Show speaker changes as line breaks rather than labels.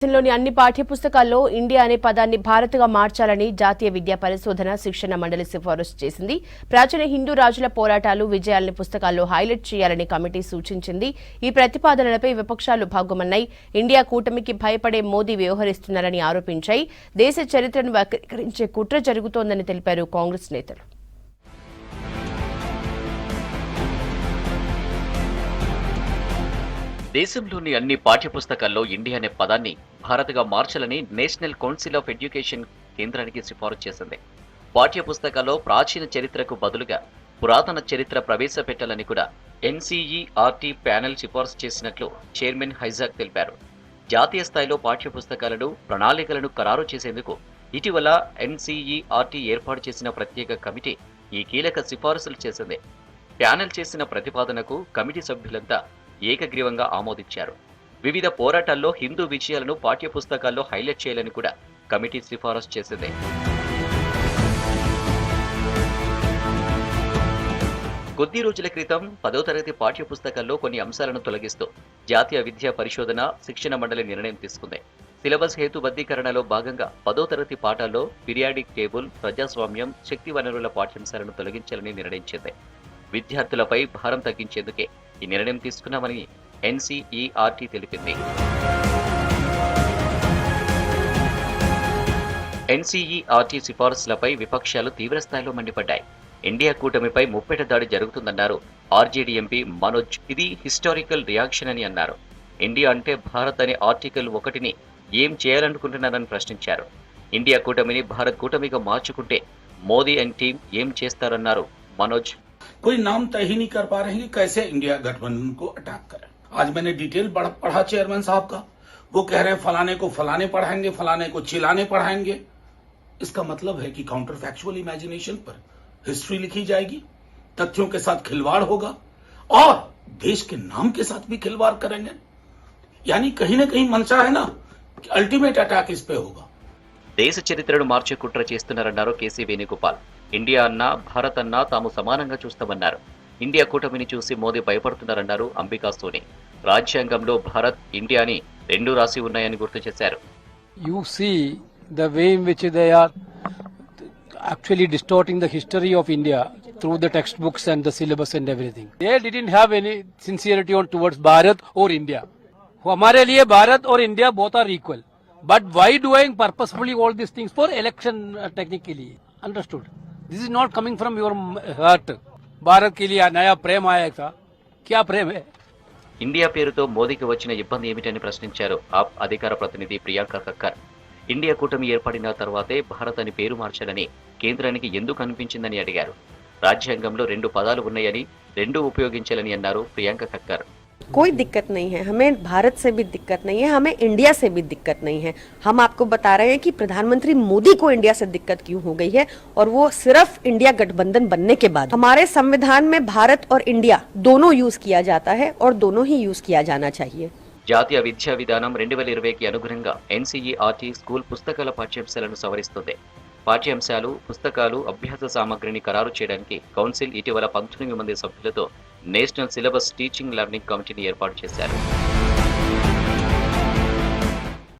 దేశంలోని అన్ని పాఠ్యపుస్తకాల్లో ఇండియా అనే పదాన్ని భారత్గా మార్చాలని జాతీయ విద్యా పరిశోధన శిక్షణ మండలి సిఫారసు చేసింది. ప్రాచీన హిందూ రాజుల పోరాటాలు, విజయాలని పుస్తకాల్లో హైలైట్ చేయాలని కమిటీ సూచించింది. ఈ ప్రతిపాదనలపై విపక్షాలు భాగమన్నాయి. ఇండియా కూటమికి భయపడే మోదీ వ్యవహరిస్తున్నారని ఆరోపించాయి. దేశ చరిత్రను వక్రీకరించే కుట్ర జరుగుతోందని తెలిపారు కాంగ్రెస్ నేతలు.
దేశంలోని అన్ని పాఠ్యపుస్తకాల్లో ఇండియా అనే పదాన్ని భారత్గా మార్చాలని నేషనల్ కౌన్సిల్ ఆఫ్ ఎడ్యుకేషన్ కేంద్రానికి సిఫారసు చేసింది. పాఠ్యపుస్తకాల్లో ప్రాచీన చరిత్రకు బదులుగా పురాతన చరిత్ర ప్రవేశపెట్టాలని కూడా ఎన్సీఈఆర్టీ ప్యానెల్ సిఫారసు చేసినట్లు చైర్మన్ హైజాక్ తెలిపారు. జాతీయ స్థాయిలో పాఠ్యపుస్తకాలను, ప్రణాళికలను ఖరారు చేసేందుకు ఇటీవల ఎన్సీఈఆర్టీ ఏర్పాటు చేసిన ప్రత్యేక కమిటీ ఈ కీలక సిఫారసులు చేసింది. ప్యానెల్ చేసిన ప్రతిపాదనకు కమిటీ సభ్యులంతా ఏకగ్రీవంగా ఆమోదించారు. వివిధ పోరాటాల్లో హిందూ విజయాలను పాఠ్యపుస్తకాల్లో హైలైట్ చేయాలని కూడా కమిటీ సిఫారసు చేసింది. కొద్ది రోజుల క్రితం 10వ తరగతి పాఠ్యపుస్తకాల్లో కొన్ని అంశాలను తొలగిస్తూ జాతీయ విద్యా పరిశోధన శిక్షణ మండలి నిర్ణయం తీసుకుంది. సిలబస్ హేతుబద్ధీకరణలో భాగంగా 10వ తరగతి పాఠాల్లో పీరియాడిక్ టేబుల్, ప్రజాస్వామ్యం, శక్తి వనరుల పాఠ్యాంశాలను తొలగించాలని నిర్ణయించింది. విద్యార్థులపై భారం తగ్గించేందుకే ఈ నిర్ణయం తీసుకున్నామని ఎన్సీఈఆర్టీ తెలిపింది. ఎన్సీఈఆర్టీ సిఫారసులపై విపక్షాలు తీవ్రస్థాయిలో మండిపడ్డాయి. ఇండియా కూటమిపై ముప్పెట దాడి జరుగుతుందన్నారు ఆర్జేడీ ఎంపీ మనోజ్. ఇది హిస్టారికల్ రియాక్షన్ అని అన్నారు. ఇండియా అంటే భారత్ అనే ఆర్టికల్ 1ని ఏం చేయాలనుకుంటున్నారని ప్రశ్నించారు. ఇండియా కూటమిని భారత్ కూటమిగా మార్చుకుంటే మోదీ అండ్ టీం ఏం చేస్తారన్నారు మనోజ్.
कोई नाम तय ही नहीं कर पा रहे हैं कि कैसे इंडिया गठबंधन को अटैक करें। आज मैंने डिटेल पढ़ा चेयरमैन साहब का, वो कह रहे हैं फलाने को फलाने पढ़ाएंगे, फलाने को चिलाने पढ़ाएंगे। इसका मतलब है कि काउंटर फैक्चुअल इमेजिनेशन पर हिस्ट्री लिखी जाएगी, तथ्यों के साथ खिलवाड़ होगा और देश के नाम के साथ भी खिलवाड़ करेंगे। यानी कहीं ना कहीं मंशा है ना कि अल्टीमेट अटैक इस पे होगा.
దేశ చరిత్రను మార్చే కుట్ర చేస్తున్నారన్నారు కేసీ వేణుగోపాల్. ఇండియా అన్నా భారత్ అన్నా తాము సమానంగా చూస్తామన్నారు. ఇండియా కూటమిని చూసి మోదీ భయపడుతున్నారన్నారు అంబికా సోని. రాజ్యాంగంలో భారత్, ఇండియా అని రెండు రాసి ఉన్నాయని గుర్తు చేశారు.
You see the way in which they are actually distorting the history of India through the textbooks and the syllabus and everything. They didn't have any sincerity on towards Bharat or India. हमारे लिए भारत और India both are equal. But why doing purposefully all these things for election technique के लिए? Understood? This is not coming from your heart. Bharat के लिए नया प्रेम आया था. क्या प्रेम है?
ఇండియా పేరుతో మోదీకి వచ్చిన ఇబ్బంది ఏమిటని ప్రశ్నించారు ఆప్ అధికార ప్రతినిధి ప్రియాంక కక్కర్. ఇండియా కూటమి ఏర్పడిన తర్వాతే భారత్ అని పేరు మార్చాలని కేంద్రానికి ఎందుకు అనిపించిందని అడిగారు. రాజ్యాంగంలో 2 పదాలు ఉన్నాయని 2 ఉపయోగించాలని అన్నారు ప్రియాంక కక్కర్.
कोई दिक्कत नहीं है, हमें भारत से भी दिक्कत नहीं है, हमें इंडिया से भी दिक्कत नहीं है. हम आपको बता रहे हैं कि प्रधानमंत्री मोदी को इंडिया से दिक्कत क्यों हो गई है और वो सिर्फ इंडिया गठबंधन बनने के बाद. हमारे संविधान में भारत और इंडिया दोनों यूज किया जाता है और दोनों ही यूज किया जाना चाहिए.
జాతీయ విద్యా విధానం 2020కి అనుగుణంగా ఎన్సీఈఆర్టీ స్కూల్ పుస్తకాల పాఠ్యాంశాలను సవరిస్తుంది. పాఠ్యాంశాలు, పుస్తకాలు, అభ్యాస సామగ్రిని ఖరారు చేయడానికి కౌన్సిల్ ఇటీవల 19 మంది సభ్యులతో నేషనల్ సిలబస్ టీచింగ్ లెర్నింగ్ కమిటీని ఏర్పాటు చేశారు.